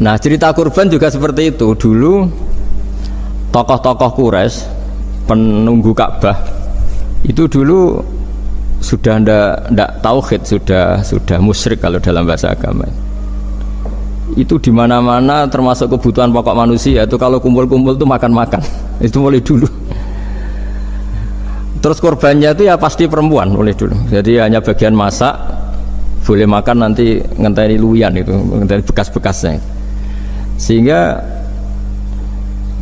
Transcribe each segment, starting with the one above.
Nah, cerita kurban juga seperti itu. Dulu tokoh-tokoh Quraisy, penunggu Ka'bah, itu dulu sudah ndak tauhid, sudah musyrik kalau dalam bahasa agama. Itu di mana-mana termasuk kebutuhan pokok manusia itu kalau kumpul-kumpul itu makan-makan. Itu mulai dulu. Terus korbannya itu ya pasti perempuan mulai dulu. Jadi hanya bagian masak, boleh makan nanti ngenteni luyan itu, ngenteni bekas-bekasnya. Sehingga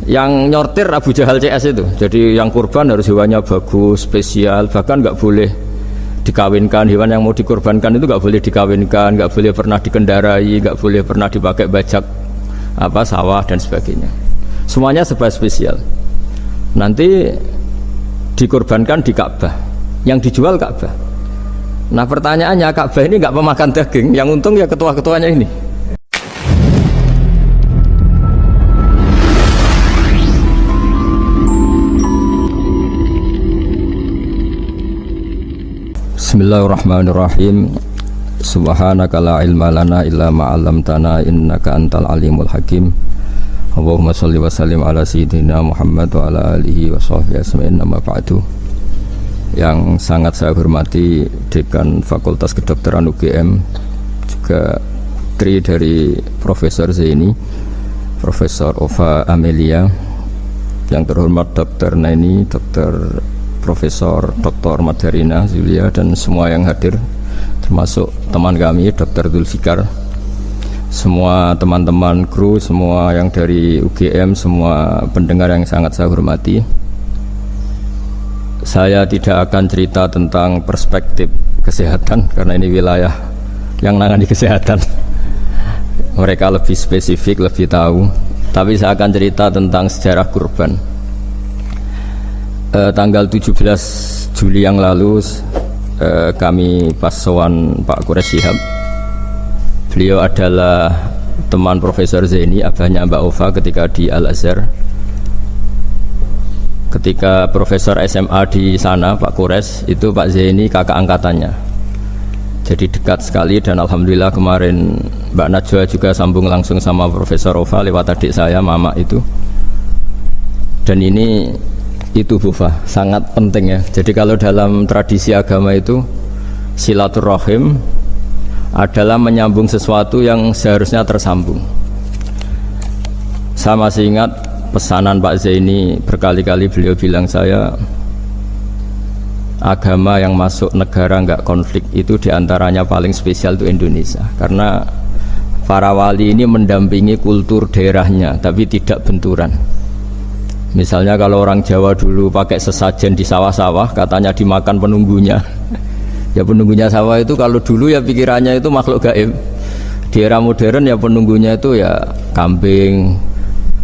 yang nyortir Abu Jahal CS itu. Jadi yang kurban harus hewannya bagus, spesial, bahkan nggak boleh dikawinkan. Hewan yang mau dikorbankan itu nggak boleh dikawinkan, nggak boleh pernah dikendarai, nggak boleh pernah dipakai bajak sawah dan sebagainya. Semuanya serba spesial. Nanti dikorbankan di Ka'bah, yang dijual Ka'bah. Nah pertanyaannya, Ka'bah ini nggak pemakan daging, yang untung ya ketua-ketuanya ini. Bismillahirrahmanirrahim. Subhanaka la ilma lana illa ma 'allamtana innaka antal alimul hakim. Allahumma shalli wa sallim ala sayyidina Muhammad wa ala alihi wa sahbihi ajma'in. Amma ba'du. Yang sangat saya hormati Dekan Fakultas Kedokteran UGM, juga putri dari Profesor Zaini, Profesor Ova Amelia, yang terhormat Dr. Naini, Dr. Profesor Dr. Madarina Zulia, dan semua yang hadir, termasuk teman kami Dr. Zulfikar, semua teman-teman kru, semua yang dari UGM, semua pendengar yang sangat saya hormati. Saya tidak akan cerita tentang perspektif kesehatan karena ini wilayah yang nangani kesehatan. Mereka lebih spesifik, lebih tahu. Tapi saya akan cerita tentang sejarah kurban. Tanggal 17 Juli yang lalu kami pas sowan Pak Quraisy Shihab. Beliau adalah teman Profesor Zaini, abahnya Mbak Ova ketika di Al-Azhar. Ketika Profesor SMA di sana, Pak Quraisy, itu Pak Zaini kakak angkatannya. Jadi dekat sekali, dan alhamdulillah kemarin Mbak Najwa juga sambung langsung sama Profesor Ova lewat adik saya, Mama itu. Dan ini itu Bufa, sangat penting ya. Jadi kalau dalam tradisi agama itu silaturahim adalah menyambung sesuatu yang seharusnya tersambung. Saya masih ingat pesanan Pak Zaini, berkali-kali beliau bilang saya, agama yang masuk negara nggak konflik itu diantaranya paling spesial itu Indonesia, karena para wali ini mendampingi kultur daerahnya tapi tidak benturan. Misalnya kalau orang Jawa dulu pakai sesajen di sawah-sawah, katanya dimakan penunggunya. Ya penunggunya sawah itu kalau dulu ya pikirannya itu makhluk gaib. Di era modern ya penunggunya itu ya kambing,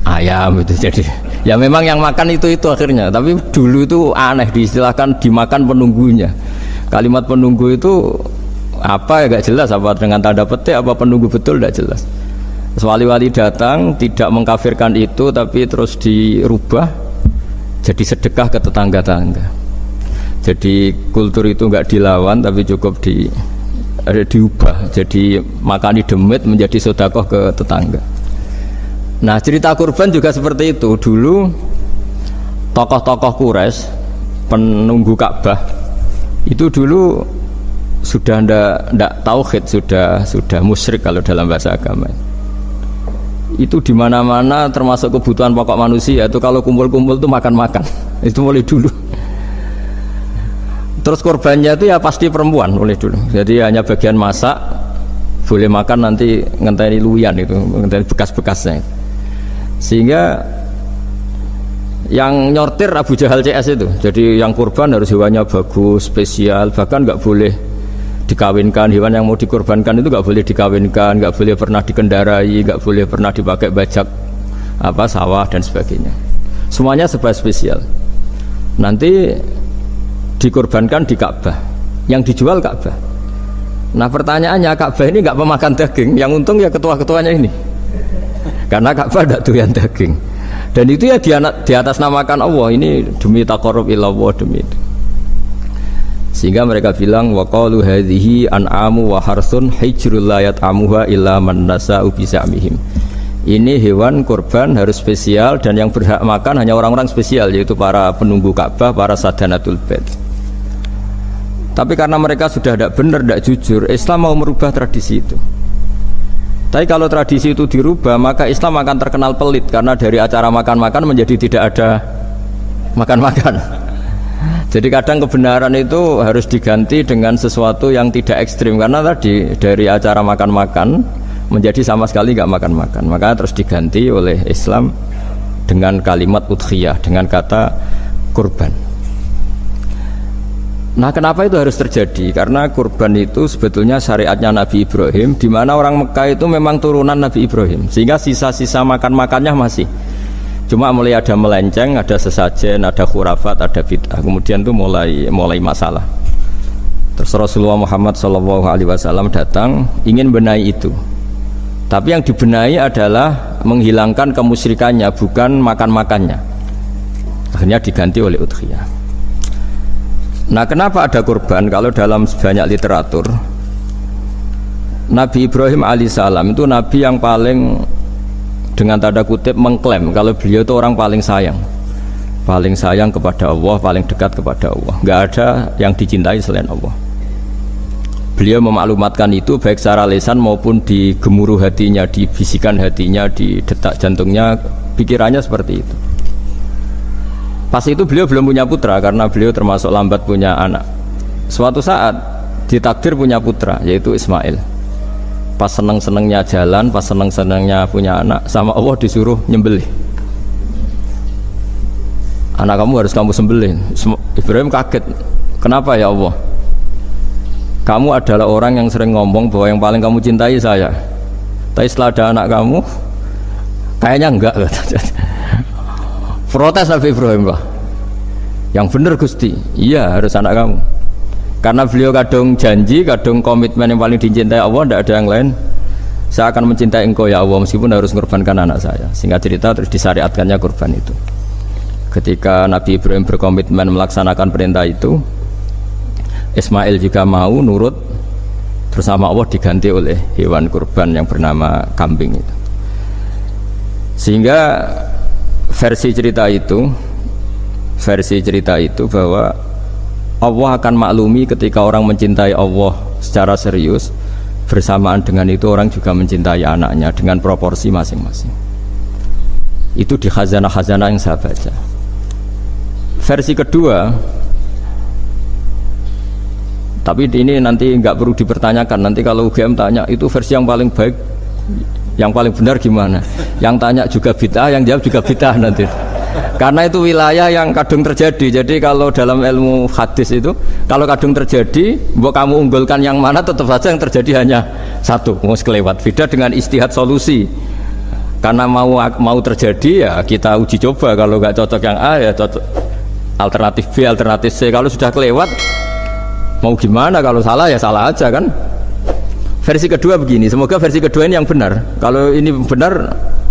ayam itu. Jadi ya memang yang makan itu akhirnya. Tapi dulu itu aneh, diistilahkan dimakan penunggunya. Kalimat penunggu itu apa ya gak jelas, apa dengan tanda petik, apa penunggu betul gak jelas. Wali-wali datang tidak mengkafirkan itu, tapi terus dirubah jadi sedekah ke tetangga-tangga. Jadi kultur itu nggak dilawan, tapi cukup diubah. Jadi makani demit menjadi sedekah ke tetangga. Nah cerita kurban juga seperti itu. Dulu tokoh-tokoh Quraisy, penunggu Ka'bah, itu dulu sudah ndak tauhid, sudah musyrik kalau dalam bahasa agama. Itu di mana-mana termasuk kebutuhan pokok manusia itu kalau kumpul-kumpul itu makan-makan. Itu mulai dulu. Terus korbannya itu ya pasti perempuan mulai dulu. Jadi hanya bagian masak, boleh makan nanti ngenteni luyan itu, ngenteni bekas-bekasnya. Sehingga yang nyortir Abu Jahal CS itu. Jadi yang kurban harus hewannya bagus, spesial, bahkan nggak boleh dikawinkan. Hewan yang mau dikorbankan itu nggak boleh dikawinkan, nggak boleh pernah dikendarai, nggak boleh pernah dipakai bajak sawah dan sebagainya. Semuanya serba spesial. Nanti dikorbankan di Ka'bah, yang dijual Ka'bah. Nah pertanyaannya, Ka'bah ini nggak pemakan daging, yang untung ya ketua-ketuanya ini, karena Ka'bah tidak doyan daging. Dan itu ya di atas namakan Allah, ini demi taqarrub ilallah, demi itu. Sehingga mereka bilang waqalu hadhihi an'amu wa harsun hijrul la yat'amuha illa man nasa'u bi sa'mihim. ini hewan kurban harus spesial dan yang berhak makan hanya orang-orang spesial, yaitu para penunggu Ka'bah, para sadanatul bait. Tapi karena mereka sudah tidak benar, tidak jujur, Islam mau merubah tradisi itu. Tapi kalau tradisi itu dirubah, maka Islam akan terkenal pelit, karena dari acara makan-makan menjadi tidak ada makan-makan. Jadi kadang kebenaran itu harus diganti dengan sesuatu yang tidak ekstrim, karena tadi dari acara makan-makan menjadi sama sekali nggak makan-makan, maka terus diganti oleh Islam dengan kalimat udhiyah, dengan kata kurban. Nah, kenapa itu harus terjadi? Karena kurban itu sebetulnya syariatnya Nabi Ibrahim, di mana orang Mekah itu memang turunan Nabi Ibrahim, sehingga sisa-sisa makan-makannya masih. Cuma mulai ada melenceng, ada sesajen, ada khurafat, ada bid'ah. Kemudian itu mulai masalah. Terus Rasulullah Muhammad SAW datang ingin benahi itu. Tapi yang dibenahi adalah menghilangkan kemusyrikannya, bukan makan-makannya. Akhirnya diganti oleh udhiyah. Nah, kenapa ada kurban? Kalau dalam banyak literatur, Nabi Ibrahim alaihissalam itu nabi yang paling, dengan tanda kutip, mengklaim kalau beliau itu orang paling sayang kepada Allah, paling dekat kepada Allah. Nggak ada yang dicintai selain Allah. Beliau memaklumatkan itu baik secara lisan maupun di gemuruh hatinya, di bisikan hatinya, di detak jantungnya, pikirannya seperti itu. Pas itu beliau belum punya putra karena beliau termasuk lambat punya anak. Suatu saat ditakdir punya putra, yaitu Ismail. Pas seneng-senengnya jalan, pas seneng-senengnya punya anak, sama Allah disuruh nyembelih. Anak kamu harus kamu sembelih. Ibrahim kaget. Kenapa ya Allah? Kamu adalah orang yang sering ngomong bahwa yang paling kamu cintai saya. Tapi setelah ada anak kamu, kayaknya enggak. Protes Nabi Ibrahim, Pak. Yang benar Gusti, iya harus anak kamu. Karena beliau kadung janji, kadung komitmen yang paling dicintai Allah, tidak ada yang lain. Saya akan mencintai engkau ya Allah meskipun harus mengorbankan anak saya. Singkat cerita terus disyariatkannya kurban itu. Ketika Nabi Ibrahim berkomitmen melaksanakan perintah itu, Ismail juga mau nurut, terus sama Allah diganti oleh hewan kurban yang bernama kambing itu. Sehingga versi cerita itu bahwa Allah akan maklumi ketika orang mencintai Allah secara serius, bersamaan dengan itu orang juga mencintai anaknya dengan proporsi masing-masing. Itu di khazanah-khazanah yang saya baca. Versi kedua, tapi ini nanti nggak perlu dipertanyakan, nanti kalau UGM tanya itu versi yang paling baik, yang paling benar gimana, yang tanya juga bid'ah, yang jawab juga bid'ah nanti. Karena itu wilayah yang kadung terjadi. Jadi kalau dalam ilmu hadis itu, kalau kadung terjadi, mbok kamu unggulkan yang mana, tetap saja yang terjadi hanya satu, mau sekelewat. Beda dengan istihad solusi. Karena mau terjadi ya kita uji coba, kalau nggak cocok yang A ya cocok alternatif B, alternatif C. Kalau sudah kelewat, mau gimana? Kalau salah ya salah aja kan. Versi kedua begini, semoga versi kedua ini yang benar. Kalau ini benar,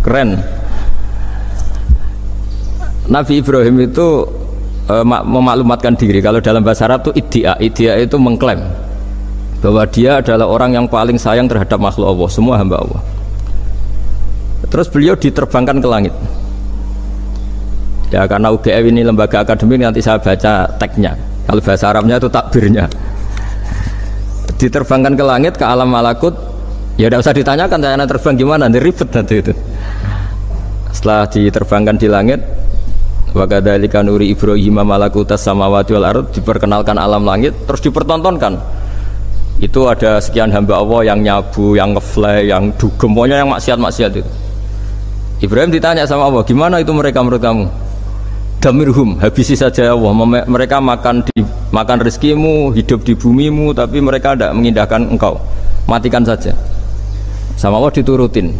keren. Nabi Ibrahim itu memaklumatkan diri. Kalau dalam bahasa Arab itu iddia itu mengklaim bahwa dia adalah orang yang paling sayang terhadap makhluk Allah, semua hamba Allah. Terus beliau diterbangkan ke langit. Ya karena UGM ini lembaga akademik, nanti saya baca teksnya. Kalau bahasa Arabnya itu takbirnya. Diterbangkan ke langit, ke alam malakut. Ya tidak usah ditanyakan saya terbang gimana, nanti ribet nanti itu. Setelah diterbangkan di langit, wa kadzalika nuri Ibrahim malakutas samawati wal ardh, diperkenalkan alam langit, terus dipertontonkan. Itu ada sekian hamba Allah yang nyabu, yang ngefly, yang dugem, pokoknya yang maksiat-maksiat itu. Ibrahim ditanya sama Allah, gimana itu mereka menurut kamu? Damirhum, habisi saja Allah. Mereka makan rezekimu, hidup di bumimu, tapi mereka tidak mengindahkan engkau. Matikan saja. Sama Allah diturutin.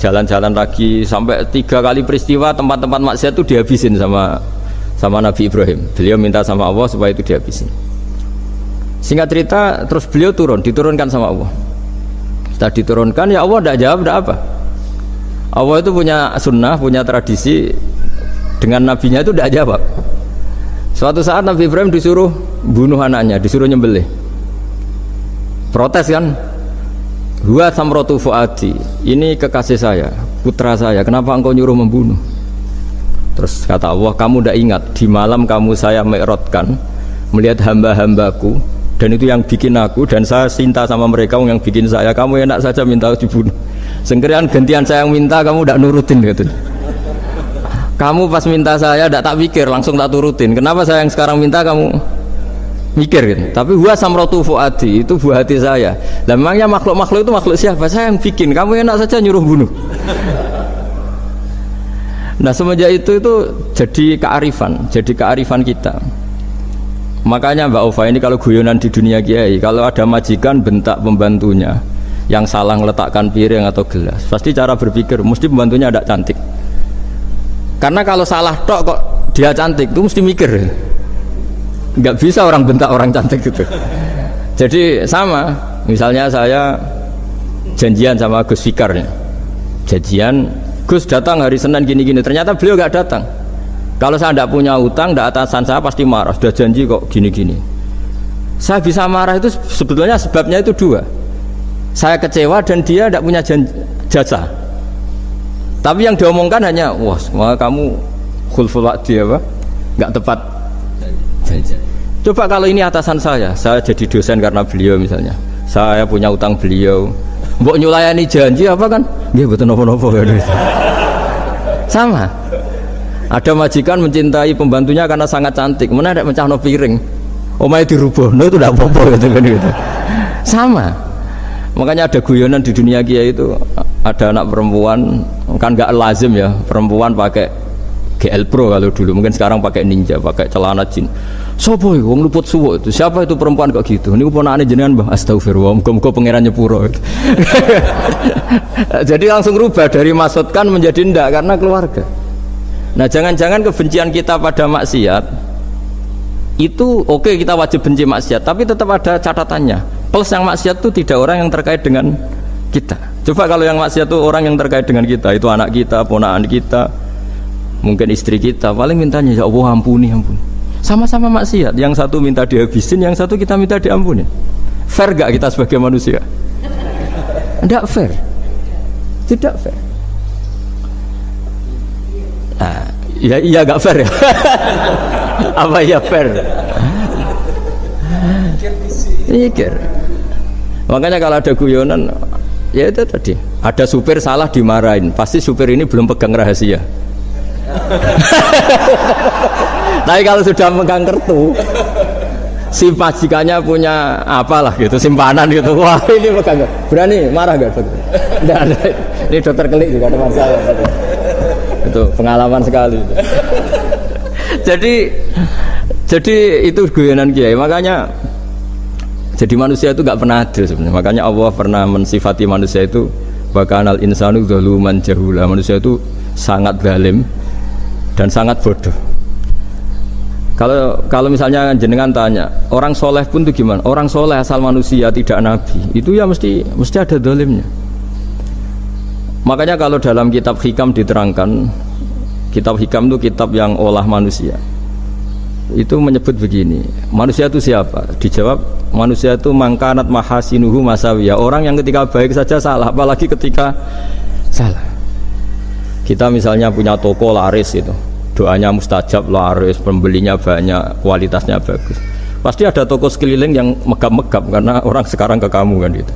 Jalan-jalan lagi sampai 3 kali peristiwa tempat-tempat maksiat itu dihabisin sama Nabi Ibrahim. Beliau minta sama Allah supaya itu dihabisin. Singkat cerita, terus beliau diturunkan sama Allah. Setelah diturunkan, ya Allah tidak jawab, tidak apa. Allah itu punya sunnah, punya tradisi, dengan nabinya itu tidak jawab. Suatu saat Nabi Ibrahim disuruh bunuh anaknya, disuruh nyembelih. Protes kan? Huwa samratu fuadi, ini kekasih saya, putra saya, kenapa engkau nyuruh membunuh? Terus kata Allah, kamu tidak ingat di malam kamu saya mi'rajkan melihat hamba-hambaku, dan itu yang bikin aku, dan saya cinta sama mereka yang bikin saya, kamu enak saja minta dibunuh. Sengkerian gantian saya yang minta, kamu tidak nurutin gitu. Kamu pas minta saya tidak tak pikir, langsung tak turutin. Kenapa saya yang sekarang minta kamu mikir gitu. Tapi huwa samratu fuadi, itu buah hati saya. Lah memangnya makhluk-makhluk itu makhluk siapa? Saya yang bikin, kamu enak saja nyuruh bunuh. Nah semenjak itu jadi kearifan kita. Makanya Mbak Ova ini kalau guyonan di dunia kiai, kalau ada majikan bentak pembantunya yang salah meletakkan piring atau gelas, pasti cara berpikir mesti pembantunya ada cantik. Karena kalau salah tok kok dia cantik, itu mesti mikir. Nggak bisa orang bentak orang cantik gitu. Jadi sama, misalnya saya janjian sama Gus Fikar ya. Janjian Gus datang hari Senin gini-gini, ternyata beliau nggak datang. Kalau saya tidak punya utang, tidak atasan saya pasti marah. Sudah janji kok gini-gini. Saya bisa marah itu sebetulnya sebabnya itu dua. Saya kecewa dan dia tidak punya jasa. Tapi yang diomongkan hanya, wah kamu khulful wa'di apa? Nggak tepat janji. Coba kalau ini atasan saya jadi dosen karena beliau misalnya. Saya punya utang beliau. Mbok nyulayani janji apa kan? Nggih mboten napa-napa ya. Sama. Ada majikan mencintai pembantunya karena sangat cantik, mana ada mencahno piring, omahe dirubah, no itu tidak apa-apa gitu kan gitu. Sama. Makanya ada guyonan di dunia kiai itu, ada anak perempuan kan nggak lazim ya perempuan pakai GL Pro kalau dulu, mungkin sekarang pakai Ninja, pakai celana jin. Sopo iku wong luput suwo itu, siapa itu perempuan kok gitu? Niku ponakane jenengan Mbah, astagfirullah, muga-muga pangeran nyepuro. Jadi langsung rubah dari maksudkan menjadi ndak karena keluarga. Nah jangan-jangan kebencian kita pada maksiat itu oke, kita wajib benci maksiat, tapi tetap ada catatannya. Plus yang maksiat itu tidak orang yang terkait dengan kita. Coba kalau yang maksiat itu orang yang terkait dengan kita, itu anak kita, ponakan kita, mungkin istri kita, paling mintanya ya Allah ampuni. Sama-sama maksiat, yang satu minta dihabisin, yang satu kita minta diampuni. Fair gak kita sebagai manusia? Tidak fair. Tidak fair. Nah, iya gak fair ya. Apa ya fair? Mikir. Makanya kalau ada guyonan, ya itu tadi. Ada supir salah dimarahin, pasti supir ini belum pegang rahasia. Tapi kalau sudah megang kartu, si majikannya punya apalah gitu, simpanan gitu. Wah ini pegang, berani marah gak dokter? Tidak ada. Ini dokter kelik juga teman saya. Gitu. Itu pengalaman sekali itu. jadi itu guyonan kiai. Makanya jadi manusia itu gak pernah adil sebenarnya. Makanya Allah pernah mensifati manusia itu bakanal insanu zaluman jahula. Manusia itu sangat zalim dan sangat bodoh. Kalau misalnya jenengan tanya orang soleh pun itu gimana? Orang soleh asal manusia tidak nabi, itu ya mesti ada zalimnya. Makanya kalau dalam kitab hikam diterangkan, kitab hikam itu kitab yang olah manusia, itu menyebut begini, manusia itu siapa? Dijawab, manusia itu mangkanat mahasinuhu masawiyah, orang yang ketika baik saja salah, apalagi ketika salah. Kita misalnya punya toko laris itu, doanya mustajab, laris, pembelinya banyak, kualitasnya bagus, pasti ada toko sekeliling yang megap-megap karena orang sekarang ke kamu kan gitu.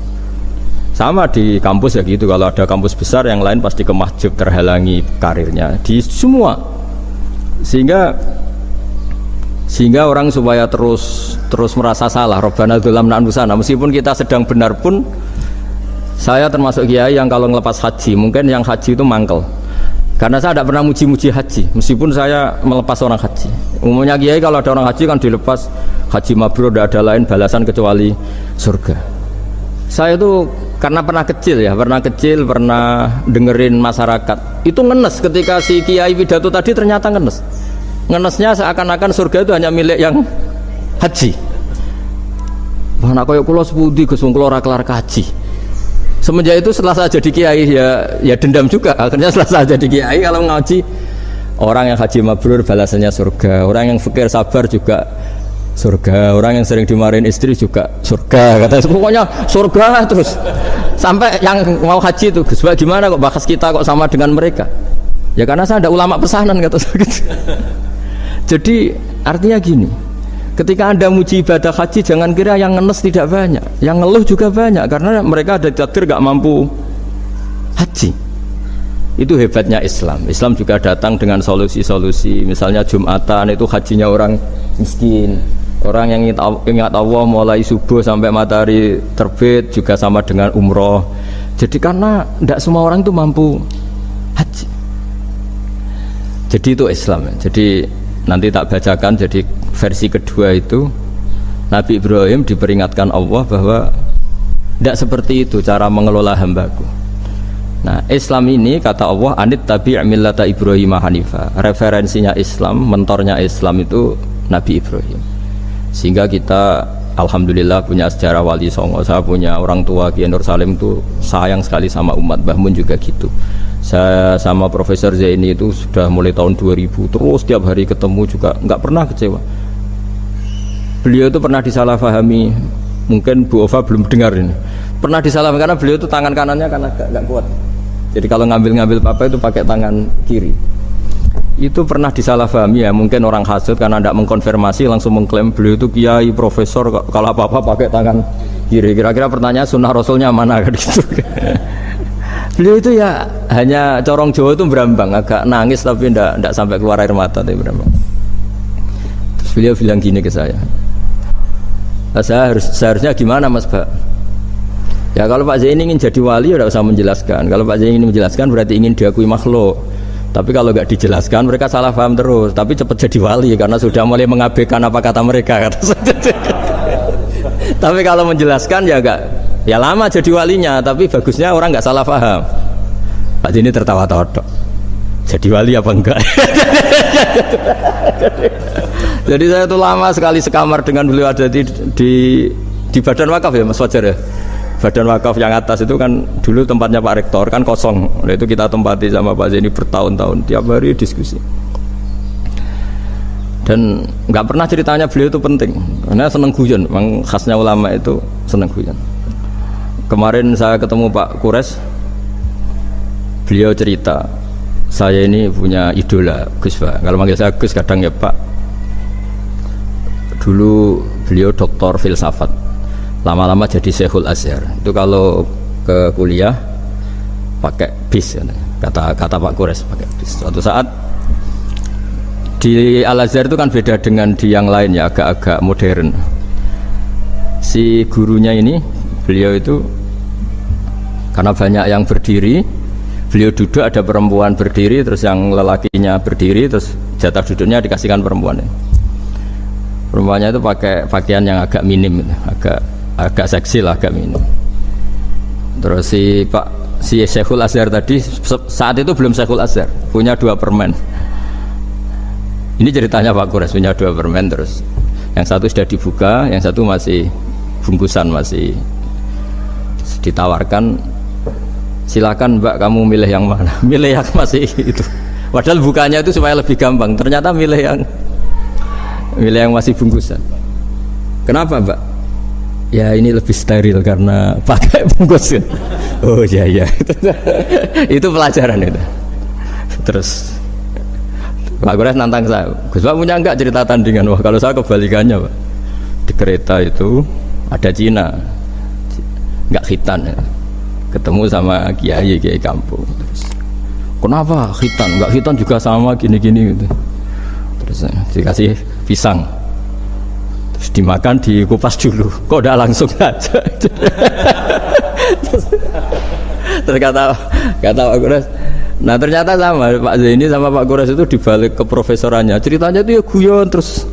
Sama di kampus ya gitu, kalau ada kampus besar yang lain pasti kemahjub, terhalangi karirnya di semua, sehingga orang supaya terus merasa salah. Rabbana dzalamna anfusana, meskipun kita sedang benar pun. Saya termasuk kiai yang kalau ngelepas haji, mungkin yang haji itu mangkel, karena saya tidak pernah muji-muji haji meskipun saya melepas orang haji. Umumnya kiai kalau ada orang haji kan dilepas haji mabrur, tidak ada lain balasan kecuali surga. Saya itu karena pernah kecil, pernah dengerin masyarakat itu ngenes ketika si kiai pidato tadi, ternyata ngenesnya seakan-akan surga itu hanya milik yang haji. Wah nak koyo kula sepundi Gus wong kula ora kelar kaji. Semenjak itu setelah saya jadi kiai ya dendam juga. Akhirnya setelah saya jadi kiai, kalau ngaji orang yang haji mabrur balasannya surga, orang yang fakir sabar juga surga. Orang yang sering dimarahin istri juga surga. Kata pokoknya surga terus. Sampai yang mau haji itu, Gus, gimana kok bakas kita kok sama dengan mereka? Ya karena saya ada ulama pesanan kata saya gitu. Jadi artinya gini, ketika Anda muji ibadah haji jangan kira yang ngenes tidak banyak, yang ngeluh juga banyak karena mereka ada takdir gak mampu haji. Itu hebatnya Islam. Islam juga datang dengan solusi-solusi. Misalnya Jumatan itu hajinya orang miskin. Orang yang ingat Allah mulai subuh sampai matahari terbit juga sama dengan umroh. Jadi karena tidak semua orang itu mampu haji. Jadi itu Islam. Jadi nanti tak bacakan. Jadi versi kedua itu Nabi Ibrahim diperingatkan Allah bahwa tidak seperti itu cara mengelola hambaku. Nah, Islam ini kata Allah anit tabi' millata Ibrahim hanifa. Referensinya Islam, mentornya Islam itu Nabi Ibrahim. Sehingga kita alhamdulillah punya sejarah wali songo. Saya punya orang tua Kiai Nur Salim itu sayang sekali sama umat. Mbah Mun juga gitu. Saya sama Profesor Zaini itu sudah mulai tahun 2000 terus setiap hari ketemu juga nggak pernah kecewa. Beliau itu pernah disalahpahami, mungkin Bu Ova belum dengar ini. Pernah disalahpahami karena beliau itu tangan kanannya kan agak kuat. Jadi kalau ngambil papa itu pakai tangan kiri. Itu pernah disalahpahami ya, mungkin orang hasud karena tidak mengkonfirmasi langsung mengklaim beliau itu kiai profesor kalau apa-apa pakai tangan kiri. Kira-kira pertanyaan sunnah rasulnya mana kan gitu. Beliau itu ya hanya corong Jawa itu berambang, agak nangis tapi tidak sampai keluar air mata tapi berambang. Terus beliau bilang gini ke saya, seharusnya gimana Mas Pak? Ya kalau Pak Zaini ingin jadi wali ya tidak usah menjelaskan. Kalau Pak Zaini ingin menjelaskan berarti ingin diakui makhluk. Tapi kalau nggak dijelaskan mereka salah paham terus. Tapi cepat jadi wali karena sudah mulai mengabaikan apa kata mereka. Tapi kalau menjelaskan ya enggak, ya lama jadi walinya. Tapi bagusnya orang nggak salah paham. Pak Zaini tertawa-tawa dok. Jadi wali apa enggak? Jadi saya itu lama sekali sekamar dengan beliau ada di badan wakaf ya Mas Fajar ya. Badan wakaf yang atas itu kan dulu tempatnya Pak Rektor kan kosong. Oleh itu kita tempati sama Pak Zaini bertahun-tahun tiap hari diskusi. Dan nggak pernah ceritanya beliau itu penting karena seneng guyon. Memang khasnya ulama itu seneng guyon. Kemarin saya ketemu Pak Kures, beliau cerita saya ini punya idola Gus Pak. Kalau manggil saya Gus kadang ya Pak. Dulu beliau doktor filsafat. Lama-lama jadi Syekhul Azhar. Itu kalau ke kuliah pakai bis kata Pak Kures pakai bis. Suatu saat di Al Azhar itu kan beda dengan di yang lain ya, agak-agak modern. Si gurunya ini beliau itu karena banyak yang berdiri, beliau duduk ada perempuan berdiri terus yang lelakinya berdiri terus jatah duduknya dikasihkan perempuannya. Perempuannya itu pakai pakaian yang agak minim, agak seksi lah, agak minim. Terus si Syekhul Azhar tadi saat itu belum Syekhul Azhar, punya 2 permen. Ini ceritanya Pak Kures punya 2 permen terus yang satu sudah dibuka, yang satu masih bungkusan masih ditawarkan. Silakan Mbak kamu milih yang mana? Milih yang masih itu. Padahal bukanya itu supaya lebih gampang. Ternyata milih yang masih bungkusan. Kenapa Mbak? Ya ini lebih steril karena pakai bungkus. Oh iya itu pelajaran itu. Terus Pak Kures nantang saya, Gus Pak punya enggak cerita tandingan? Wah kalau saya kebalikannya Pak, di kereta itu ada Cina enggak khitan ya. Ketemu sama kiai kampung. Terus kenapa khitan? Enggak khitan juga sama gini-gini gitu. Terus dikasih pisang. Terus dimakan, dikupas dulu. Kok udah langsung aja? Terus kata Pak Kures, nah ternyata sama Pak Zaini sama Pak Kures itu dibalik ke profesorannya. Ceritanya itu ya guyon terus.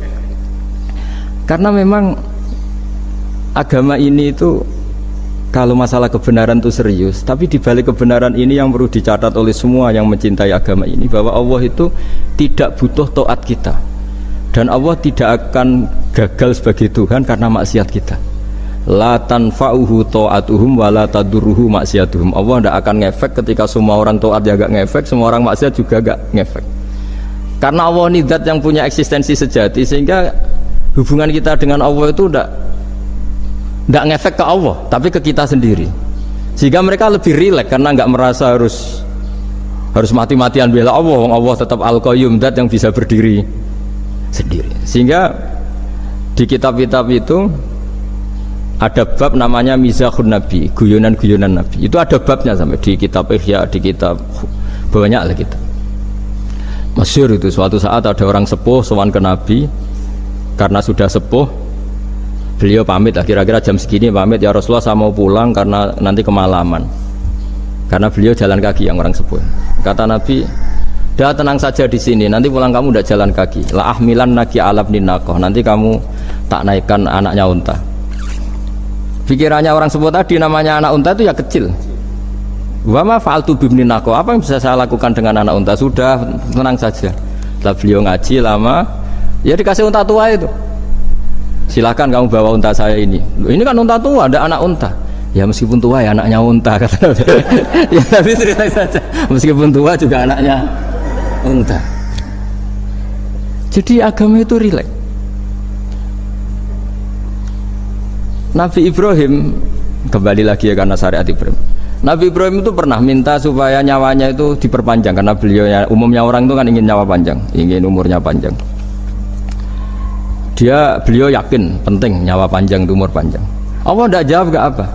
Karena memang agama ini itu kalau masalah kebenaran itu serius. Tapi dibalik kebenaran ini yang perlu dicatat oleh semua yang mencintai agama ini bahwa Allah itu tidak butuh taat kita. Dan Allah tidak akan gagal sebagai Tuhan karena maksiat kita. La tanfa'uhu ta'atuhum wa la tadurruhu maksiatuhum. Allah tidak akan ngefek ketika semua orang taat ya gak ngefek, semua orang maksiat juga gak ngefek. Karena Allah ini zat yang punya eksistensi sejati sehingga Hubungan kita dengan Allah itu tidak ngefek ke Allah, tapi ke kita sendiri. Sehingga mereka lebih rileks karena nggak merasa harus mati-matian bela Allah. Allah tetap Al-Qayyum, zat yang bisa berdiri sendiri. Sehingga di kitab-kitab itu ada bab namanya Mizahun Nabi, guyonan-guyonan Nabi. Itu ada babnya sampai di kitab Ihya, di kitab banyak lah kita. Masyhur itu suatu saat ada orang sepuh sowan ke Nabi karena sudah sepuh. Beliau pamit lah, kira-kira jam segini pamit, ya Rasulullah saya mau pulang karena nanti kemalaman. Karena beliau jalan kaki yang orang sepuh. Kata Nabi, dah tenang saja di sini, nanti pulang kamu udah jalan kaki. La ahmilan naki alab ninakoh, nanti kamu tak naikkan anaknya unta. Pikirannya orang sepuh tadi, namanya anak unta itu ya kecil. Wa ma fa'altu bibninako, apa yang bisa saya lakukan dengan anak unta? Sudah, tenang saja. Setelah beliau ngaji lama, ya dikasih unta tua itu. Silakan kamu bawa unta saya ini. Ini kan unta tua, ada anak unta. Ya meskipun tua ya anaknya unta, kata Nabi. Ya tapi cerita saja, meskipun tua juga anaknya unta. Jadi agama itu rileks. Nabi Ibrahim, kembali lagi ya karena syariat Ibrahim. Nabi Ibrahim itu pernah minta supaya nyawanya itu diperpanjang, karena beliau umumnya orang itu kan ingin nyawa panjang, ingin umurnya panjang. Beliau yakin penting nyawa panjang, umur panjang. Allah tidak jawab gak apa.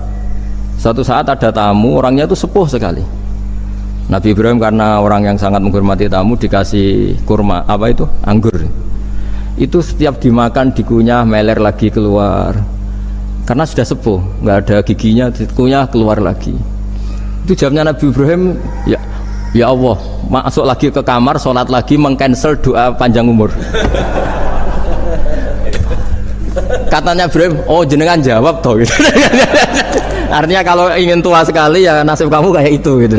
Suatu saat ada tamu, orangnya itu sepuh sekali. Nabi Ibrahim karena orang yang sangat menghormati tamu dikasih kurma, apa itu? Anggur. Itu setiap dimakan dikunyah, meler lagi keluar. Karena sudah sepuh, nggak ada giginya, dikunyah keluar lagi. Itu jawabnya Nabi Ibrahim, ya Allah, masuk lagi ke kamar, sholat lagi, mengcancel doa panjang umur. Katanya Ibrahim, oh jenengan jawab toh gitu. Artinya kalau ingin tua sekali ya nasib kamu kayak itu gitu.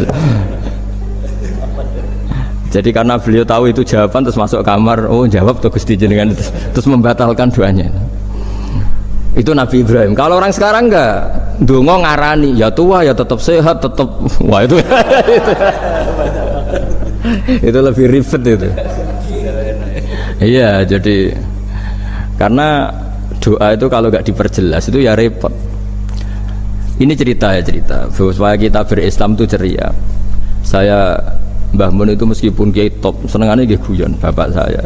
Jadi karena beliau tahu itu jawaban, terus masuk kamar, oh jawab tuh Gusti jenengan, terus membatalkan doanya. Itu Nabi Ibrahim. Kalau orang sekarang enggak, dongo ngarani, ya tua ya tetap sehat, tetap, wah itu itu lebih ribet itu. Iya, jadi karena doa itu kalau nggak diperjelas itu ya repot. Ini cerita supaya kita berislam itu ceria. Saya Mbah Mun itu meskipun kiai top, senengannya dia guyon bapak saya.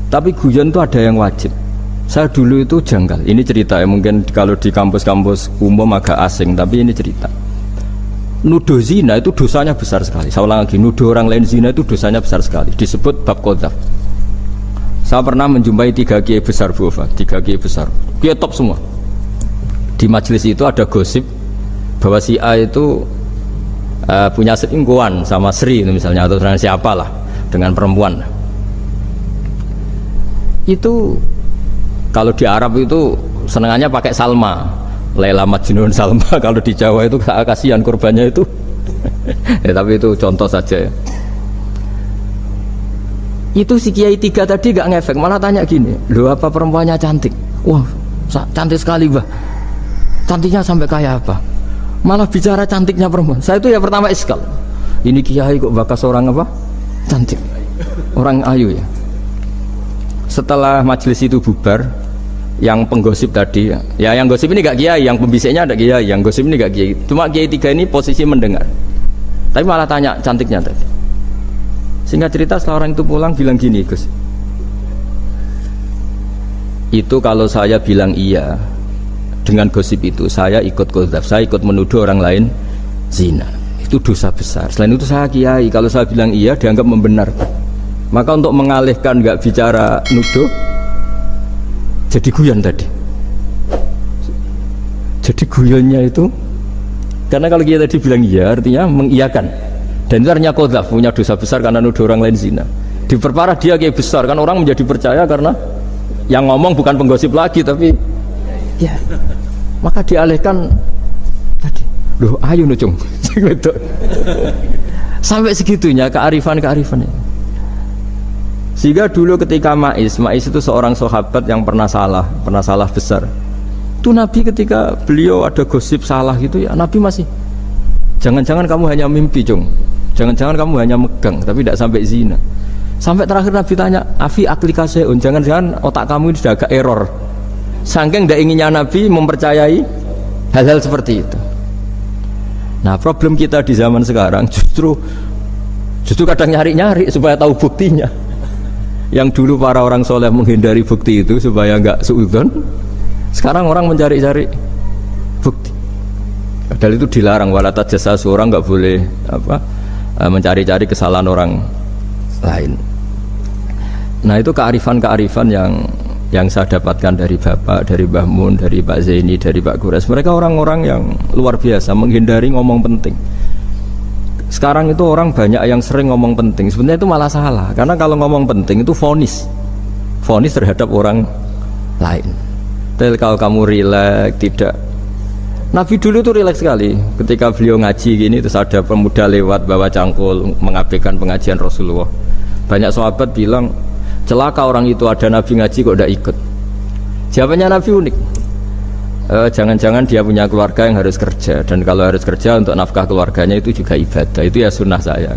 Tapi guyon itu ada yang wajib. Saya dulu itu janggal. Ini cerita ya, mungkin kalau di kampus-kampus umum agak asing, tapi ini cerita. Nuduh zina itu dosanya besar sekali. Saya ulang lagi, nuduh orang lain zina itu dosanya besar sekali. Disebut bab qadzaf. Saya pernah menjumpai 3 kiai besar Bufa, 3 kiai besar, kiai top semua. Di majelis itu ada gosip bahwa si A itu punya selingkuhan sama Sri misalnya, atau dengan siapa lah, dengan perempuan. Itu kalau di Arab itu senengannya pakai Salma, Laila Majnun Salma. Kalau di Jawa itu kasihan korbannya itu. Ya, tapi itu contoh saja ya. Itu si Kiai 3 tadi gak ngefek, malah tanya gini, loh apa perempuannya cantik? Wah cantik sekali bah, cantiknya sampai kayak apa? Malah bicara cantiknya perempuan. Saya itu ya pertama iskal, ini Kiai kok bakas orang apa? Cantik, orang ayu ya. Setelah majelis itu bubar, yang penggosip tadi ya yang gosip ini gak Kiai, yang pembisiknya ada Kiai, yang gosip ini gak Kiai. Cuma Kiai 3 ini posisi mendengar, tapi malah tanya cantiknya tadi. Singkat cerita setelah orang itu pulang bilang gini, Gus, itu kalau saya bilang iya dengan gosip itu, saya ikut qadzaf, saya ikut menuduh orang lain zina, itu dosa besar. Selain itu saya kiai, kalau saya bilang iya dianggap membenarkan. Maka untuk mengalihkan nggak bicara nuduh, jadi guyon tadi. Jadi guyonnya itu karena kalau kita tadi bilang iya artinya mengiyakan. Dan itu artinya qadzaf, punya dosa besar karena nuduh orang lain zina. Diperparah dia kayak besar, kan orang menjadi percaya karena yang ngomong bukan penggosip lagi, tapi ya, maka dialihkan tadi, loh ayo nucung. Sampai segitunya kearifan ini. Sehingga dulu ketika Ma'is itu seorang sahabat yang pernah salah besar. Itu Nabi ketika beliau ada gosip salah gitu ya, Nabi masih, jangan-jangan kamu hanya mimpi, Cung. Jangan-jangan kamu hanya megang, tapi tidak sampai zina. Sampai terakhir Nabi tanya, Afi aklikaseun, jangan-jangan otak kamu ini sudah agak error. Saking tidak inginnya Nabi mempercayai hal-hal seperti itu. Nah problem kita di zaman sekarang justru kadang nyari-nyari supaya tahu buktinya. Yang dulu para orang soleh menghindari bukti itu supaya nggak suudzon, sekarang orang mencari-cari bukti. Padahal itu dilarang, wala tajassasu, orang nggak boleh mencari-cari kesalahan orang lain. Nah itu kearifan-kearifan yang saya dapatkan dari Bapak, dari Mbah Mun, dari Pak Zaini, dari Pak Gures. Mereka orang-orang yang luar biasa menghindari ngomong penting. Sekarang itu orang banyak yang sering ngomong penting, sebenarnya itu malah salah. Karena kalau ngomong penting itu vonis terhadap orang lain. Tapi kalau kamu rileks, tidak. Nabi dulu itu rileks sekali ketika beliau ngaji gini, terus ada pemuda lewat bawa cangkul mengabaikan pengajian Rasulullah. Banyak sahabat bilang, celaka orang itu, ada Nabi ngaji kok tidak ikut. Jawabannya Nabi unik. Jangan-jangan dia punya keluarga yang harus kerja, dan kalau harus kerja untuk nafkah keluarganya itu juga ibadah, itu ya sunnah saya.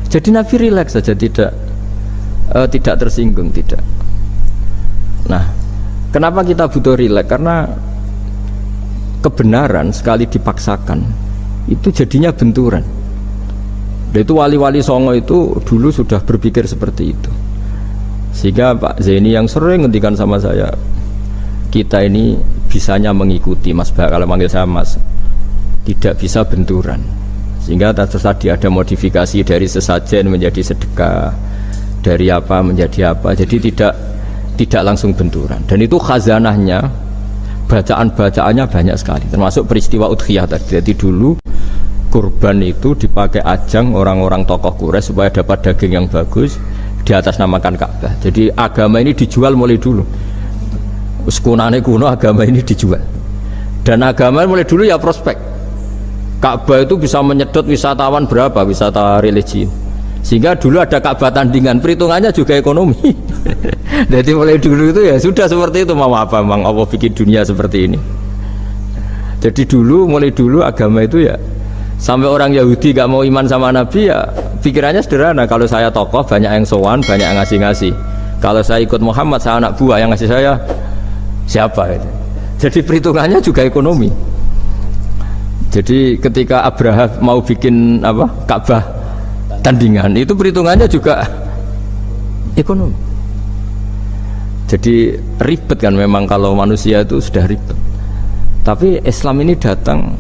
Jadi Nabi rileks saja, tidak tersinggung, tidak. Nah, kenapa kita butuh rileks? Karena kebenaran sekali dipaksakan itu jadinya benturan. Dan itu wali-wali Songo itu dulu sudah berpikir seperti itu. Sehingga Pak Zaini yang sering ngendikan sama saya, kita ini bisanya mengikuti Mas Bah, kalau manggil saya Mas, tidak bisa benturan. Sehingga tadi ada modifikasi dari sesajen menjadi sedekah, dari apa menjadi apa, jadi tidak langsung benturan. Dan itu khazanahnya, bacaan-bacaannya banyak sekali, termasuk peristiwa udhiyah tadi. Jadi dulu kurban itu dipakai ajang orang-orang tokoh Quraisy supaya dapat daging yang bagus, di atas namakan Ka'bah. Jadi agama ini dijual mulai dulu. Sekunane kuno agama ini dijual. Dan agama mulai dulu ya prospek. Ka'bah itu bisa menyedot wisatawan berapa, wisata religi. Sehingga dulu ada Ka'bah tandingan, perhitungannya juga ekonomi. Jadi mulai dulu itu ya sudah seperti itu, mau apa memang Allah bikin dunia seperti ini. Jadi mulai dulu agama itu ya, sampai orang Yahudi gak mau iman sama Nabi ya pikirannya sederhana, kalau saya tokoh banyak yang sowan, banyak yang ngasih-ngasih. Kalau saya ikut Muhammad, saya anak buah, yang ngasih saya siapa itu? Jadi perhitungannya juga ekonomi. Jadi ketika Abraham mau bikin Ka'bah tandingan, itu perhitungannya juga ekonomi. Jadi ribet kan memang kalau manusia itu sudah ribet. Tapi Islam ini datang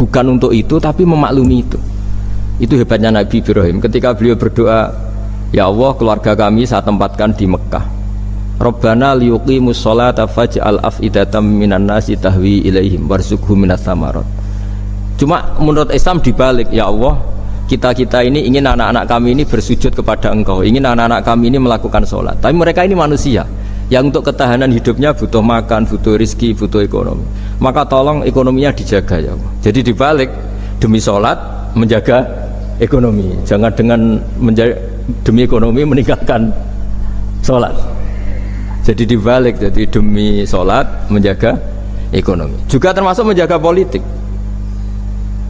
bukan untuk itu, tapi memaklumi itu. Itu hebatnya Nabi Ibrahim ketika beliau berdoa, ya Allah, keluarga kami saya tempatkan di Mekah. Rabbana liyuqimus sholata faj'al af'idatam minan nasi tahwi ilaihim warzuqhum minas samarat. Cuma menurut Islam dibalik, ya Allah, kita ini ingin anak-anak kami ini bersujud kepada Engkau, ingin anak-anak kami ini melakukan sholat. Tapi mereka ini manusia yang untuk ketahanan hidupnya butuh makan, butuh rizki, butuh ekonomi. Maka tolong ekonominya dijaga ya Allah. Jadi dibalik, demi sholat menjaga ekonomi, jangan dengan demi ekonomi meninggalkan sholat. Jadi dibalik, jadi demi sholat menjaga ekonomi, juga termasuk menjaga politik.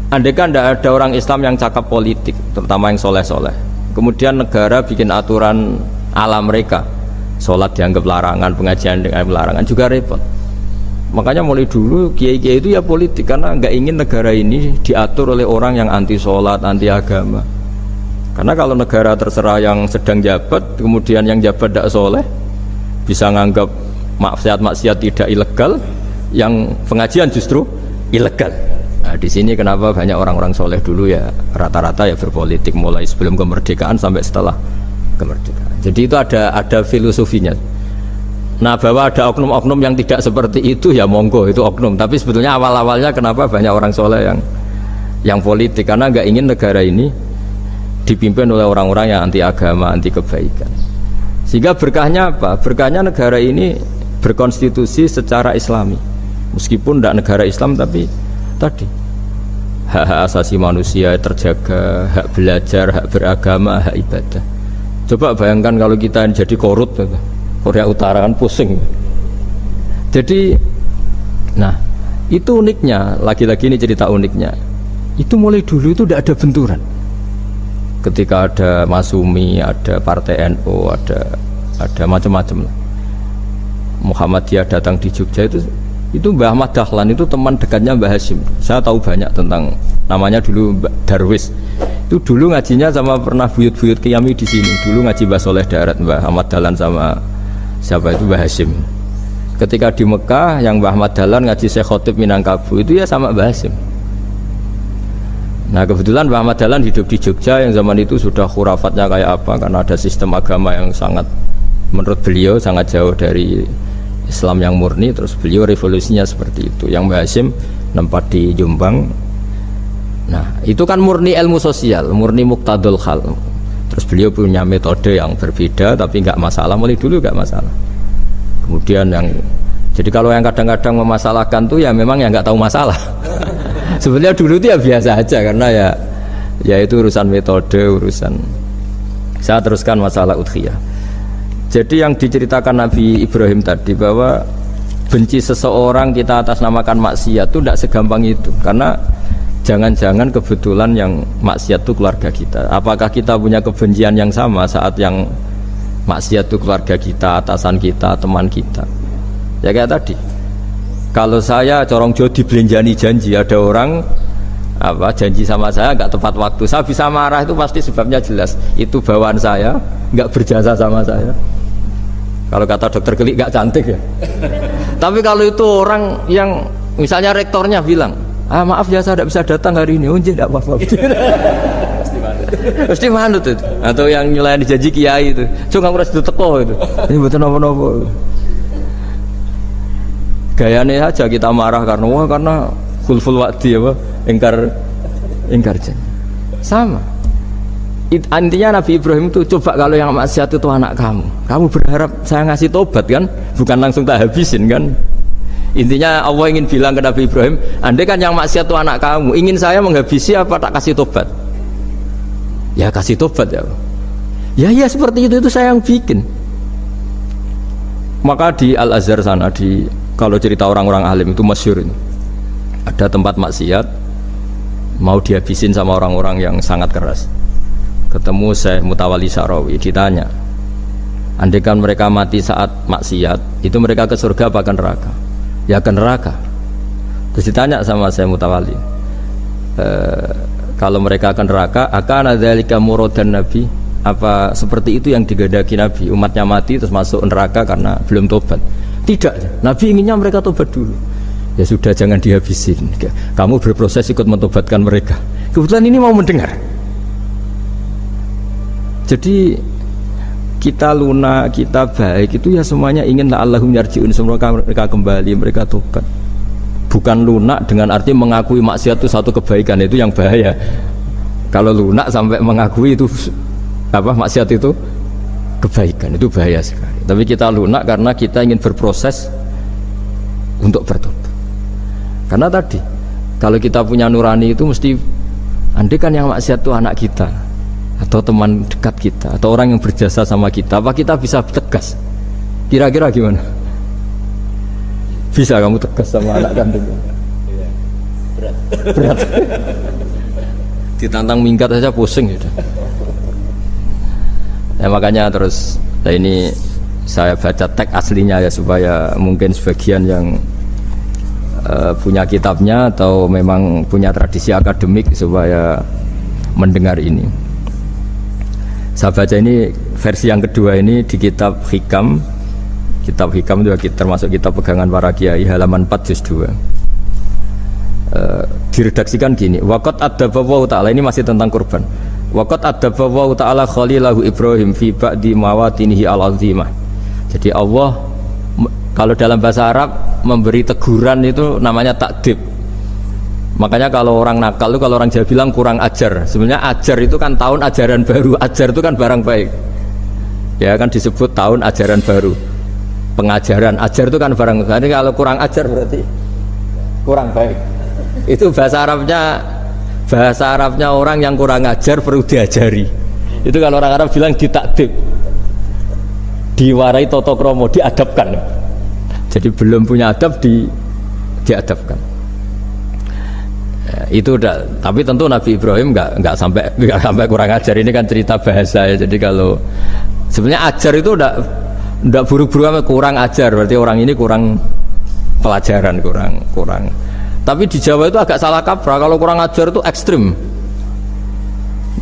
Andaikan tidak ada orang Islam yang cakap politik, terutama yang soleh-soleh, kemudian negara bikin aturan ala mereka, sholat dianggap larangan, pengajian dianggap larangan, juga repot. Makanya mulai dulu kiai-kiai itu ya politik, karena nggak ingin negara ini diatur oleh orang yang anti sholat, anti agama. Karena kalau negara terserah yang sedang jabat, kemudian yang jabat tidak soleh, bisa nganggap maksiat tidak ilegal, yang pengajian justru ilegal. Nah, di sini kenapa banyak orang-orang soleh dulu ya rata-rata ya berpolitik, mulai sebelum kemerdekaan sampai setelah kemerdekaan. Jadi itu ada filosofinya. Nah, bahwa ada oknum-oknum yang tidak seperti itu ya monggo, itu oknum. Tapi sebetulnya awal-awalnya kenapa banyak orang soleh yang politik, karena nggak ingin negara ini dipimpin oleh orang-orang yang anti agama, anti kebaikan. Sehingga berkahnya apa? Berkahnya negara ini berkonstitusi secara Islami. Meskipun tidak negara Islam, tapi tadi hak-hak asasi manusia terjaga, hak belajar, hak beragama, hak ibadah. Coba bayangkan kalau kita jadi korut, Korea Utara kan pusing. Jadi, nah itu uniknya, lagi-lagi ini cerita uniknya. Itu mulai dulu itu tidak ada benturan. ketika ada Masumi, ada Partai NU, ada macam-macam. Muhammadiyah datang di Jogja itu Mbah Ahmad Dahlan itu teman dekatnya Mbah Hasyim. Saya tahu banyak tentang, namanya dulu Darwis. Itu dulu ngajinya sama pernah buyut-buyut Qiyami di sini. Dulu ngaji Mbah Soleh Darat, Mbah Ahmad Dahlan sama siapa itu Mbah Hasyim. Ketika di Mekah yang Mbah Ahmad Dahlan ngaji Syekh Khotib Minangkabau itu ya sama Mbah Hasyim. Nah kebetulan Mbah Ahmad Dahlan hidup di Jogja yang zaman itu sudah khurafatnya kayak apa, karena ada sistem agama yang sangat, menurut beliau sangat jauh dari Islam yang murni. Terus beliau revolusinya seperti itu. Yang Mbah Hasyim nempat di Jombang. Nah itu kan murni ilmu sosial, murni muqtadul hal. Terus beliau punya metode yang berbeda, tapi nggak masalah, mulai dulu nggak masalah. Kemudian yang, jadi kalau yang kadang-kadang memasalahkan tuh ya memang yang nggak tahu masalah. Sebenarnya dulu itu ya biasa aja, karena ya itu urusan metode, urusan. Saya teruskan masalah udhiyah. Jadi yang diceritakan Nabi Ibrahim tadi bahwa benci seseorang kita atas namakan maksiat itu tidak segampang itu, karena jangan-jangan kebetulan yang maksiat itu keluarga kita. Apakah kita punya kebencian yang sama saat yang maksiat itu keluarga kita, atasan kita, teman kita? Ya kayak tadi, kalau saya corong Jawa dibelenjani janji, ada orang janji sama saya nggak tepat waktu, saya bisa marah, itu pasti sebabnya jelas, itu bawaan saya nggak berjasa sama saya. Kalau kata dokter Kelik nggak cantik ya. Tapi kalau itu orang yang misalnya rektornya bilang, maaf ya saya tidak bisa datang hari ini, tidak apa-apa. Pasti manut itu. Atau yang nyelayan janji kiai itu, cuma ngurus itu teko itu, ini betul nopo-nopo. Gayanya aja kita marah karena khulful wa'di ingkar janji. Sama. Intinya Nabi Ibrahim itu, coba kalau yang maksiat itu anak kamu berharap saya ngasih tobat kan, bukan langsung tak habisin kan. Intinya Allah ingin bilang ke Nabi Ibrahim, andai kan yang maksiat itu anak kamu, ingin saya menghabisi apa tak kasih tobat? Ya kasih tobat ya. Ya seperti itu saya yang bikin. Maka di Al-Azhar sana, kalau cerita orang-orang alim itu masyhur ini, ada tempat maksiat mau dihabisin sama orang-orang yang sangat keras. Ketemu Syekh Mutawalli Sya'rawi, ditanya, andai kan mereka mati saat maksiat, itu mereka ke surga apa ke neraka? Ya ke neraka. Terus ditanya sama Syekh Mutawalli, kalau mereka ke neraka, akan dzalika muradan Nabi? Apa seperti itu yang digandaki Nabi, umatnya mati terus masuk neraka karena belum tobat? Tidak, Nabi inginnya mereka tobat dulu. Ya sudah, jangan dihabisin, kamu berproses ikut mentobatkan mereka. Kebetulan ini mau mendengar. Jadi kita lunak, kita baik itu ya semuanya ingin la'allahum yarji'un, semoga mereka kembali, mereka tobat. Bukan lunak dengan arti mengakui maksiat itu satu kebaikan, itu yang bahaya. Kalau lunak sampai mengakui itu maksiat itu kebaikan, itu bahaya sekali. Tapi kita lunak karena kita ingin berproses untuk bertobat. Karena tadi kalau kita punya nurani itu mesti, andai kan yang maksiat itu anak kita atau teman dekat kita atau orang yang berjasa sama kita, apa kita bisa tegas? Kira-kira gimana? Bisa kamu tegas sama anak kandung? Berat. Ditantang minggat saja pusing gitu. Ya makanya terus, ini saya baca teks aslinya ya, supaya mungkin sebagian yang punya kitabnya atau memang punya tradisi akademik supaya mendengar ini. Saya baca ini versi yang kedua ini di kitab Hikam. Kitab Hikam itu termasuk kitab pegangan para kiai, halaman 4 juz 2. Diredaksikan gini, waqad adzaballahu ta'ala, ini masih tentang kurban. Waqad adzaballahu ta'ala khalilahu Ibrahim fi ba'di mawatinihi al-azimah. Jadi Allah kalau dalam bahasa Arab memberi teguran itu namanya takdib. Makanya kalau orang nakal itu, kalau orang Jawa bilang kurang ajar. Sebenarnya ajar itu kan tahun ajaran baru. Ajar itu kan barang baik. Ya kan disebut tahun ajaran baru. Pengajaran, ajar itu kan barang baik. Jadi kalau kurang ajar berarti kurang baik. Itu bahasa Arabnya orang yang kurang ajar perlu diajari. Itu kalau orang Arab bilang ditakdib. Diwarai toto kromo, diadabkan. Jadi belum punya adab diadabkan. Itu udah, tapi tentu Nabi Ibrahim nggak sampai kurang ajar. Ini kan cerita bahasa ya. Jadi kalau sebenarnya ajar itu udah buru-buru kurang ajar, berarti orang ini kurang pelajaran, kurang. Tapi di Jawa itu agak salah kaprah. Kalau kurang ajar itu ekstrim.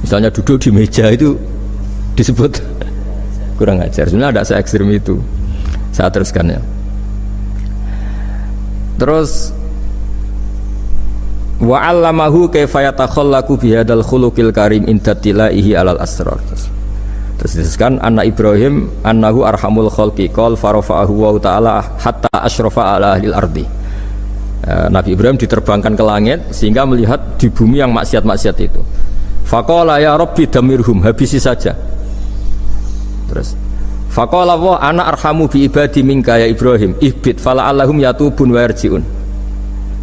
Misalnya duduk di meja itu disebut kurang ajar. Sebenarnya ada se-ekstrim itu. Saya teruskan ya. Terus wa 'allamahu kaifa yatakhallaqu bihadzal khuluqil karim inda tilaihi alal asrar. Terus disebutkan anak Ibrahim annahu arhamul khalqi qol farafa'ahu wa ta'ala hatta asyrafa ala ahlil ardi. Nabi Ibrahim diterbangkan ke langit sehingga melihat di bumi yang maksiat-maksiat itu. Faqala ya rabbi damirhum, habisi saja. Terus faqala wa ana arhamu bi ibadi minka ya Ibrahim ihbit fala allahum yatubun wa yarjiun.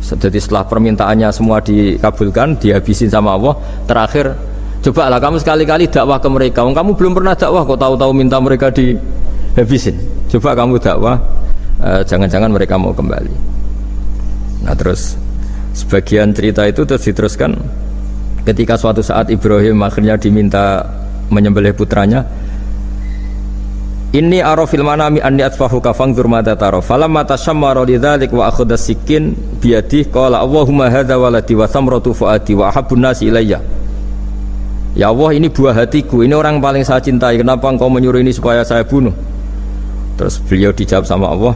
Jadi setelah permintaannya semua dikabulkan, dihabisin sama Allah, terakhir cobalah kamu sekali-kali dakwah ke mereka. Kamu belum pernah dakwah kok tahu-tahu minta mereka dihabisin. Coba kamu dakwah, jangan-jangan mereka mau kembali. Nah terus sebagian cerita itu terus diteruskan ketika suatu saat Ibrahim akhirnya diminta menyembelih putranya. Inni ara fil manami anni atfahuka fanzur madza tara falamma tashammara lidzalik wa akhadha sikin biyadihi qala Allahumma hadza waladi wa thamratu fuadi wa ahabbun nasi ilayya. Ya Allah, ini buah hatiku, ini orang paling saya cintai, kenapa engkau menyuruh ini supaya saya bunuh? Terus beliau dijawab sama Allah,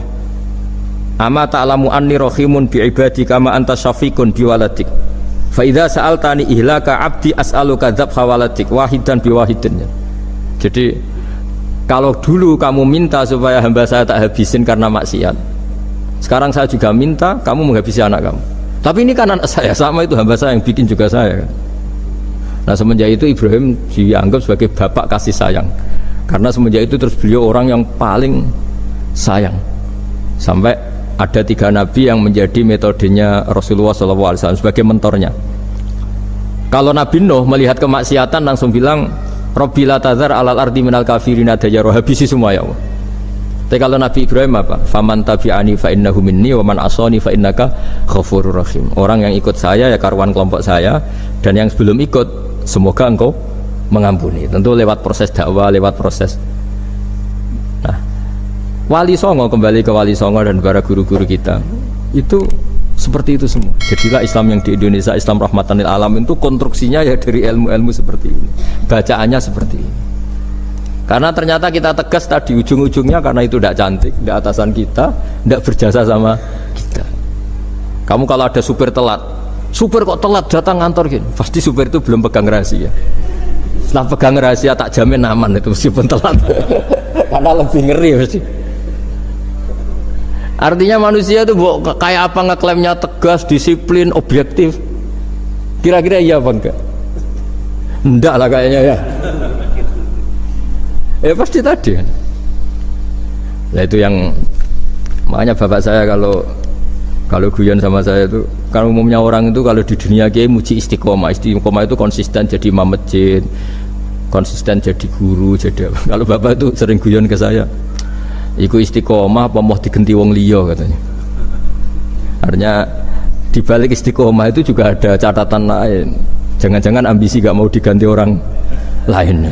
ama ta'lamu anni rahimun bi ibadi kama anta syafiqun bi waladik fa idza sa'altani ihlaka abdi as'aluka dzabha waladik wahidan bi wahidin. Jadi kalau dulu kamu minta supaya hamba saya tak habisin karena maksiat, sekarang saya juga minta kamu menghabisi anak kamu. Tapi ini kan anak saya, sama itu hamba saya yang bikin juga saya. Nah semenjak itu Ibrahim dianggap sebagai bapak kasih sayang. Karena semenjak itu terus beliau orang yang paling sayang. Sampai ada 3 nabi yang menjadi metodenya Rasulullah SAW sebagai mentornya. Kalau Nabi Nuh melihat kemaksiatan langsung bilang, Rabbi la tadzar alal ardi minal kafirina dayara, habisi semua ya Allah. Tapi kalau Nabi Ibrahim apa? Faman tabi'ani fa innahu minni wa man asani fa innaka ghafurur rahim. Orang yang ikut saya ya karuan kelompok saya, dan yang sebelum ikut semoga engkau mengampuni. Tentu lewat proses dakwah, lewat proses. Nah, Wali Songo, kembali ke Wali Songo dan para guru-guru kita itu seperti itu semua. Jadilah Islam yang di Indonesia, Islam rahmatan lil alam itu konstruksinya ya dari ilmu-ilmu seperti ini, bacaannya seperti ini. Karena ternyata kita tegas tadi ujung-ujungnya karena itu tidak cantik, tidak atasan kita, tidak berjasa sama kita. Kamu kalau ada supir telat, supir kok telat datang kantor gini, pasti supir itu belum pegang rahasia. Setelah pegang rahasia tak jamin aman itu meskipun telat. Karena lebih ngeri pasti. Artinya manusia itu kayak apa ngeklaimnya tegas, disiplin, objektif. Kira-kira iya apa enggak? Enggak lah kayaknya ya. Pasti tadi kan. Nah itu yang makanya bapak saya kalau guyon sama saya itu, kan umumnya orang itu kalau di dunia kiai muji istiqomah. Istiqomah itu konsisten jadi imam masjid, konsisten jadi guru, jadi apa. Kalau bapak itu sering guyon ke saya, iku istiqomah apa mau digenti wong liya katanya. Artinya di balik istiqomah itu juga ada catatan lain. Jangan-jangan ambisi gak mau diganti orang lain.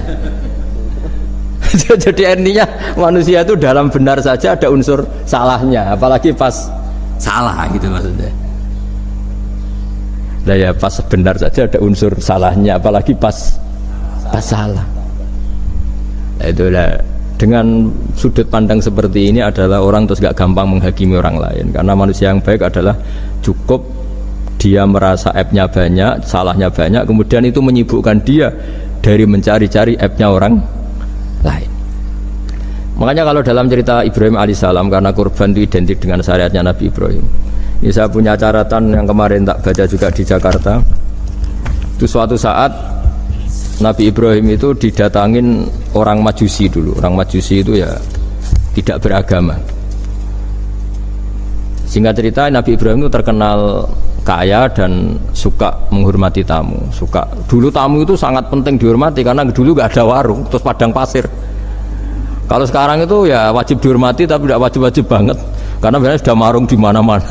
Jadi artinya manusia itu dalam benar saja ada unsur salahnya, apalagi pas salah gitu maksudnya. Nah ya pas benar saja ada unsur salahnya, apalagi pas salah. Nah, itulah. Dengan sudut pandang seperti ini adalah orang terus gak gampang menghakimi orang lain. Karena manusia yang baik adalah cukup dia merasa aibnya banyak, salahnya banyak, kemudian itu menyibukkan dia dari mencari-cari aibnya orang lain. Makanya kalau dalam cerita Ibrahim alaihissalam, karena kurban itu identik dengan syariatnya Nabi Ibrahim, ini saya punya catatan yang kemarin tak baca juga di Jakarta. Itu suatu saat Nabi Ibrahim itu didatangin orang Majusi dulu. Orang Majusi itu ya tidak beragama. Singkat cerita, Nabi Ibrahim itu terkenal kaya dan suka menghormati tamu. Dulu tamu itu sangat penting dihormati karena dulu gak ada warung, terus padang pasir. Kalau sekarang itu ya wajib dihormati tapi tidak wajib-wajib banget karena biasanya sudah marung di mana-mana.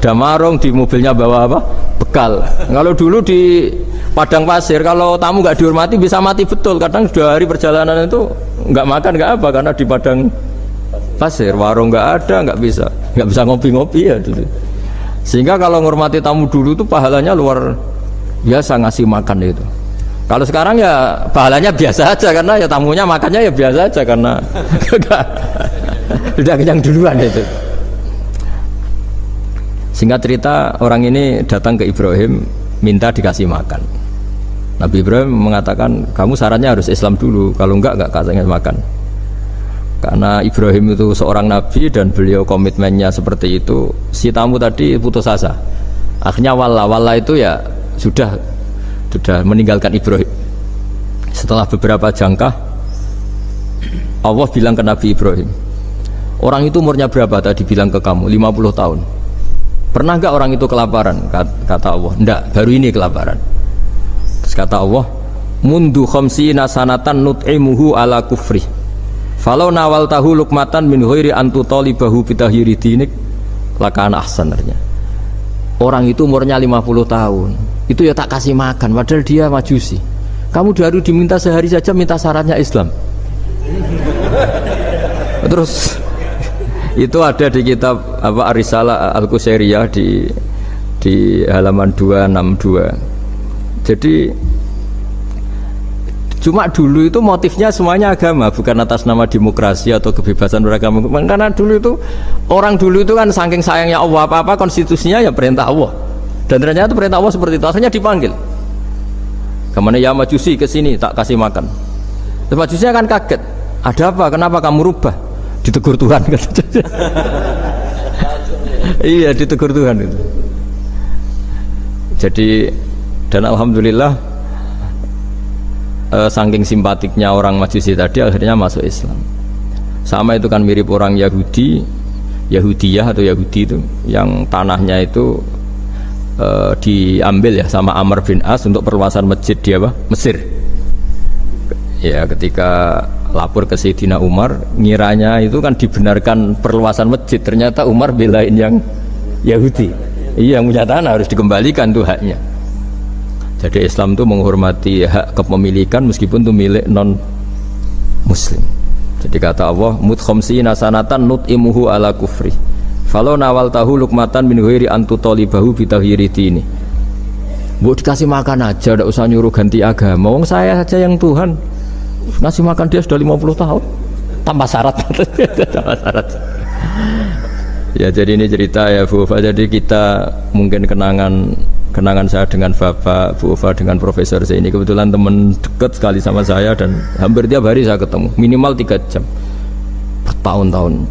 Ada marung, di mobilnya bawa apa? Bekal. Kalau dulu di padang pasir, kalau tamu nggak dihormati bisa mati betul. Kadang 2 hari perjalanan itu nggak makan nggak apa karena di padang pasir, warung nggak ada, nggak bisa ngopi-ngopi ya dulu. Sehingga kalau menghormati tamu dulu itu pahalanya luar biasa ngasih makan itu. Kalau sekarang ya pahalanya biasa aja karena ya tamunya makannya ya biasa aja karena udah kenyang duluan itu. Singkat cerita, orang ini datang ke Ibrahim minta dikasih makan. Nabi Ibrahim mengatakan, kamu syaratnya harus Islam dulu, kalau enggak kasih makan. Karena Ibrahim itu seorang nabi dan beliau komitmennya seperti itu. Si tamu tadi putus asa. Akhirnya walla itu ya sudah meninggalkan Ibrahim. Setelah beberapa jangkah, Allah bilang ke Nabi Ibrahim, orang itu umurnya berapa tadi bilang ke kamu? 50 tahun. Pernah enggak orang itu kelaparan? Kata Allah, enggak, baru ini kelaparan. Terus kata Allah, mundu khamsina sanatan nut'imuhu ala kufri falau nawal tahu lukmatan min ghairi antu talibahu bitahiri dinik lakana ahsan. Orang itu umurnya 50 tahun itu ya tak kasih makan padahal dia majusi. Kamu baru diminta sehari saja minta syaratnya Islam. Terus itu ada di kitab apa Ar-Risalah Al-Qusairiyah di halaman 262. Jadi cuma dulu itu motifnya semuanya agama, bukan atas nama demokrasi atau kebebasan beragama. Karena dulu itu orang dulu itu kan saking sayangnya Allah, apa-apa konstitusinya ya perintah Allah. Dan ternyata perintah Allah seperti itu. Akhirnya dipanggil. Kemana ya majusi ke sini tak kasih makan. Terus majusinya kan kaget. Ada apa? Kenapa kamu rubah? Ditegur Tuhan kan. Iya, ditegur Tuhan itu. Jadi dan alhamdulillah saking simpatiknya orang Majusi tadi akhirnya masuk Islam. Sama itu kan mirip orang Yahudiyah atau Yahudi itu yang tanahnya itu diambil ya sama Amr bin As untuk perluasan masjid di Mesir. Ya ketika lapor ke Sayyidina Umar, ngiranya itu kan dibenarkan perluasan masjid, ternyata Umar belain yang Yahudi. Iya, yang punya tanah harus dikembalikan tuh haknya. Jadi Islam itu menghormati hak kepemilikan meskipun itu milik non muslim. Jadi kata Allah, mut khamsina sanatan nut'imuhu ala kufri falau nawal tahu lukmatan min ghairi antu talibahu bitahiri dini. Bu dikasih makan aja, tidak usah nyuruh ganti agama. Wong saya saja yang Tuhan ngasih makan dia sudah 50 tahun tanpa syarat. Tanpa syarat. Ya jadi ini cerita ya Bu Ufa. Jadi kita mungkin kenangan saya dengan Bapak, Bu Ufa dengan Profesor saya ini kebetulan teman dekat sekali sama saya dan hampir tiap hari saya ketemu minimal 3 jam bertahun-tahun.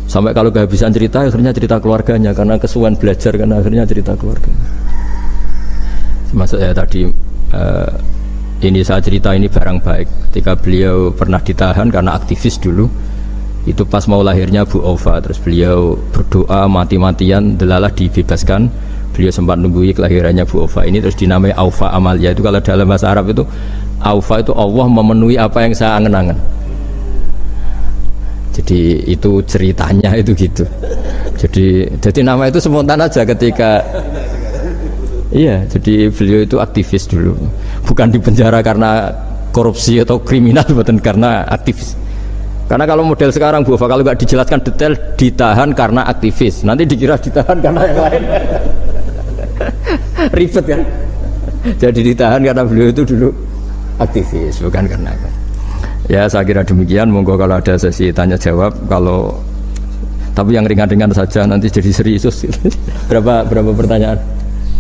Sampai kalau kehabisan cerita akhirnya cerita keluarganya karena kesuwan belajar karena akhirnya cerita keluarga. Maksud saya tadi ini saya cerita ini barang baik ketika beliau pernah ditahan karena aktivis dulu. Itu pas mau lahirnya Bu Aufa, terus beliau berdoa mati-matian delalah dibebaskan. Beliau sempat nunggui kelahirannya Bu Aufa ini, terus dinamai Aufa Amalia. Itu kalau dalam bahasa Arab itu Aufa itu Allah memenuhi apa yang saya angen-angen. Jadi itu ceritanya itu gitu. Jadi nama itu spontan aja ketika iya, jadi beliau itu aktivis dulu. Bukan dipenjara karena korupsi atau kriminal, bukan karena aktivis. Karena kalau model sekarang Bu Ufa kalau nggak dijelaskan detail ditahan karena aktivis, nanti dikira ditahan karena yang lain. Ribet kan? Jadi ditahan karena beliau itu dulu aktivis, bukan karena apa. Ya saya kira demikian. Monggo kalau ada sesi tanya jawab, kalau tapi yang ringan-ringan saja nanti jadi serius. Berapa pertanyaan?